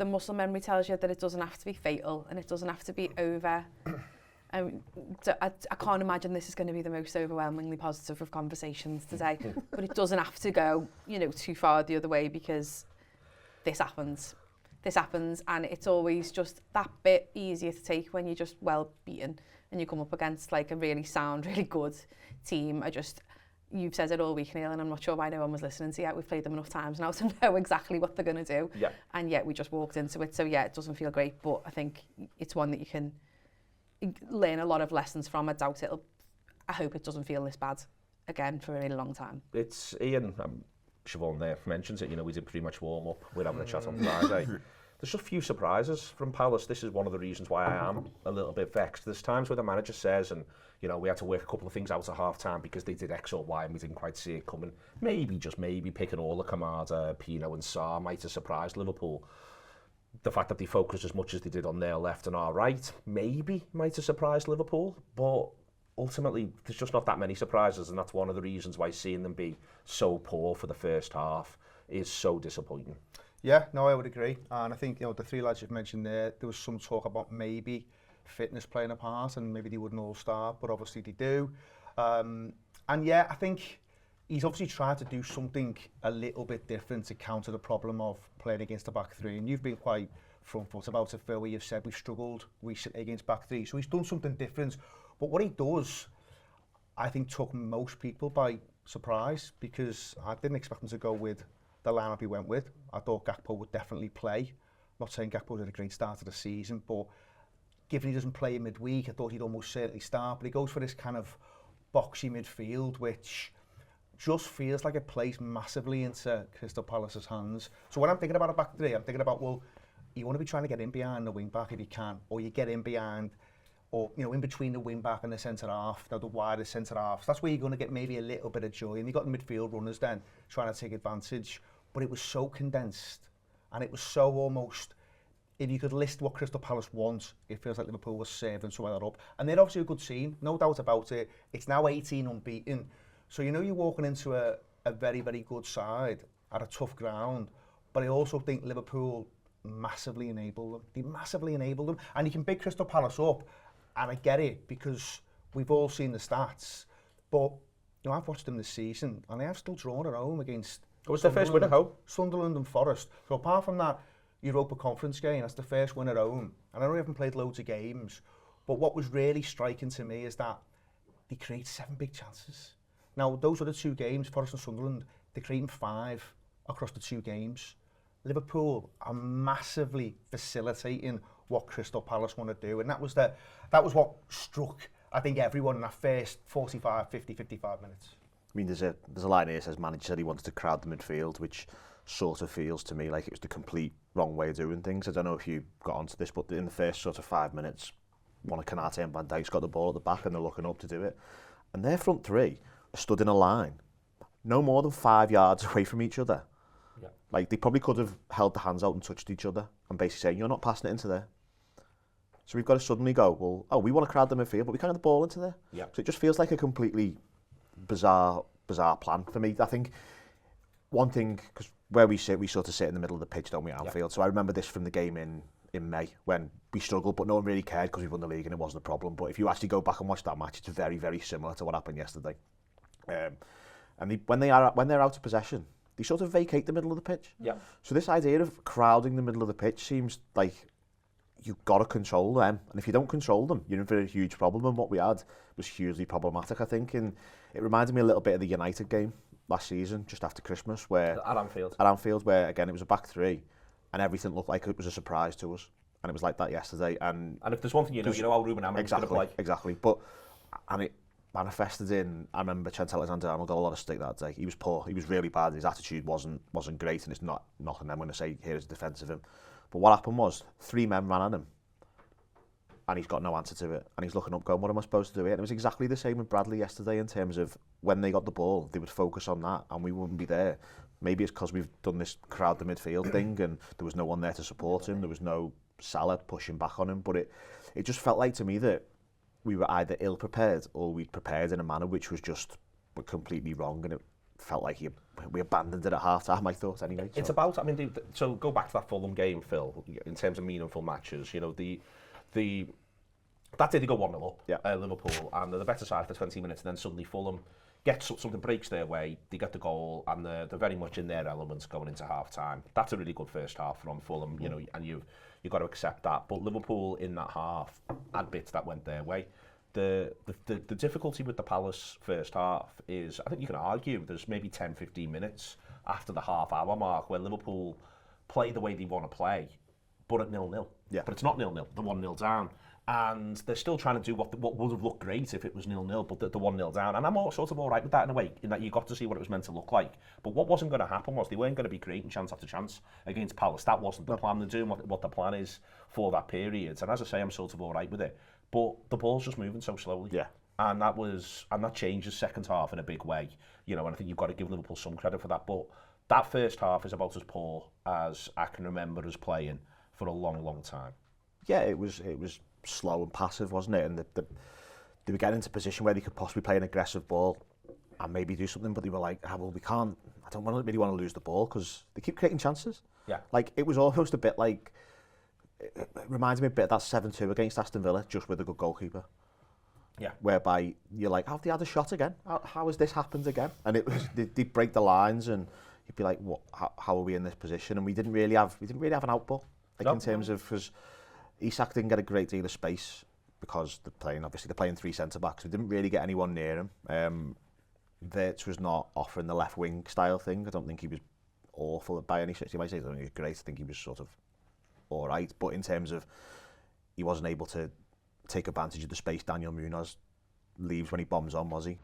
the muscle memory tells you that it doesn't have to be fatal and it doesn't have to be over. I can't imagine this is going to be the most overwhelmingly positive of conversations today, but it doesn't have to go, too far the other way, because this happens. This happens, and it's always just that bit easier to take when you're just well beaten and you come up against like a really sound, really good team. You've said it all week, Neil, and I'm not sure why no one was listening to you. We've played them enough times now to know exactly what they're going to do. Yeah. And yet we just walked into it. So yeah, it doesn't feel great, but I think it's one that you can learn a lot of lessons from. I hope it doesn't feel this bad again for a really long time. It's Ian, Siobhan there mentions it, we did pretty much warm up. We're having a chat on Friday. There's just a few surprises from Palace. This is one of the reasons why I am a little bit vexed. There's times where the manager says, and we had to work a couple of things out at half time because they did X or Y and we didn't quite see it coming. Maybe, just maybe, picking all the Kamada, Pino and Sarr might have surprised Liverpool. The fact that they focused as much as they did on their left and our right, maybe might have surprised Liverpool, but ultimately there's just not that many surprises, and that's one of the reasons why seeing them be so poor for the first half is so disappointing. Yeah, no, I would agree. And I think, the three lads you've mentioned there was some talk about maybe fitness playing a part and maybe they wouldn't all start, but obviously they do. And yeah, I think he's obviously tried to do something a little bit different to counter the problem of playing against the back three. And you've been quite front foot about it, Phil, where you've said we've struggled recently against back three. So he's done something different. But what he does, I think, took most people by surprise, because I didn't expect him to go with the lineup he went with. I thought Gakpo would definitely play. I'm not saying Gakpo had a great start to the season, but given he doesn't play in midweek, I thought he'd almost certainly start. But he goes for this kind of boxy midfield, which just feels like it plays massively into Crystal Palace's hands. So when I'm thinking about a back three, I'm thinking about, well, you want to be trying to get in behind the wing back if you can, or you get in behind, or in between the wing back and the centre half, the wider centre half. That's where you're going to get maybe a little bit of joy. And you got the midfield runners then trying to take advantage. But it was so condensed, and it was so almost, if you could list what Crystal Palace wants, it feels like Liverpool was serving some of that up. And they're obviously a good team, no doubt about it. It's now 18 unbeaten. So you're walking into a very, very good side at a tough ground. But I also think Liverpool massively enabled them. They massively enabled them. And you can big Crystal Palace up, and I get it, because we've all seen the stats. But I've watched them this season, and they have still drawn at home against... It was their first win at home. Sunderland and Forest. So apart from that Europa Conference game, that's the first win at home. And I know we haven't played loads of games, but what was really striking to me is that they create 7 big chances. Now, those are the 2 games, Forest and Sunderland, they're creating 5 across the 2 games. Liverpool are massively facilitating what Crystal Palace want to do, and that was what struck, I think, everyone in that first 45, 50, 55 minutes. I mean, there's a line here that says manager said he wanted to crowd the midfield, which sort of feels to me like it was the complete wrong way of doing things. I don't know if you got onto this, but in the first sort of 5 minutes, one of Kanate and Van Dijk's got the ball at the back and they're looking up to do it. And their front three are stood in a line, no more than 5 yards away from each other. Yeah. Like, they probably could have held the hands out and touched each other and basically saying, you're not passing it into there. So we've got to suddenly go, well, we want to crowd the midfield, but we can't have the ball into there. Yeah. So it just feels like a completely bizarre plan for me. I think one thing, because where we sit, we sort of sit in the middle of the pitch, don't we, at Anfield? So I remember this from the game in May, when we struggled, but no one really cared because we won the league and it wasn't a problem. But if you actually go back and watch that match, it's very, very similar to what happened yesterday. And when they're out of possession, they sort of vacate the middle of the pitch. Yeah. So this idea of crowding the middle of the pitch seems like you've got to control them. And if you don't control them, you're in for a huge problem. And what we had was hugely problematic, I think. And it reminded me a little bit of the United game last season, just after Christmas, where at Anfield. At Anfield, where again it was a back three, and everything looked like it was a surprise to us. And it was like that yesterday. And if there's one thing you know how Ruben Amorim's going to play. Exactly. But it manifested in, I remember Trent Alexander-Arnold got a lot of stick that day. He was poor. He was really bad. His attitude wasn't great, and it's not nothing I'm going to say here is defence of him. But what happened was 3 men ran at him, and he's got no answer to it. And he's looking up going, what am I supposed to do here? And it was exactly the same with Bradley yesterday in terms of when they got the ball, they would focus on that and we wouldn't be there. Maybe it's because we've done this crowd the midfield thing and there was no one there to support him. There was no Salah pushing back on him. But it just felt like to me that we were either ill-prepared or we'd prepared in a manner which was just completely wrong. And it felt like we abandoned it at half-time, I thought, anyway. It's about, I mean, so go back to that Fulham game, Phil, in terms of meaningful matches, you know, that day they go 1-0 up, Liverpool, and they're the better side for 20 minutes, and then suddenly Fulham gets something breaks their way, they get the goal, and they're very much in their elements going into half-time. That's a really good first half from Fulham, you know, and you've got to accept that. But Liverpool in that half had bits that went their way. The difficulty with the Palace first half is, I think you can argue, there's maybe 10-15 minutes after the half-hour mark where Liverpool play the way they want to play, but at 0-0. Yeah. But it's not 0-0, they're 1-0 down. And they're still trying to do what would have looked great if it was 0-0, but they're 1-0 down. And I'm sort of all right with that in a way, in that you got to see what it was meant to look like. But what wasn't going to happen was they weren't going to be creating chance after chance against Palace. That wasn't the plan. They're doing what the plan is for that period. And as I say, I'm sort of all right with it. But the ball's just moving so slowly. Yeah. And that changes second half in a big way. You know, and I think you've got to give Liverpool some credit for that. But that first half is about as poor as I can remember us playing for a long, long time. Yeah, it was slow and passive, wasn't it? And they were getting into a position where they could possibly play an aggressive ball and maybe do something, but they were like, well, we can't. I don't really want to lose the ball because they keep creating chances. Yeah. Like, it was almost a bit like, it reminds me a bit of that 7-2 against Aston Villa, just with a good goalkeeper. Yeah. Whereby you're like, have they had a shot again? How has this happened again? And it was, they'd break the lines and you'd be like, what? How are we in this position? And we didn't really have an outball, in terms of, because Isak didn't get a great deal of space because they're playing three centre-backs. We didn't really get anyone near him. Wirtz was not offering the left wing style thing. I don't think he was awful by any stretch. You might say I don't think he was great. I think he was sort of all right. But in terms of, he wasn't able to take advantage of the space Daniel Munoz leaves when he bombs on, was he?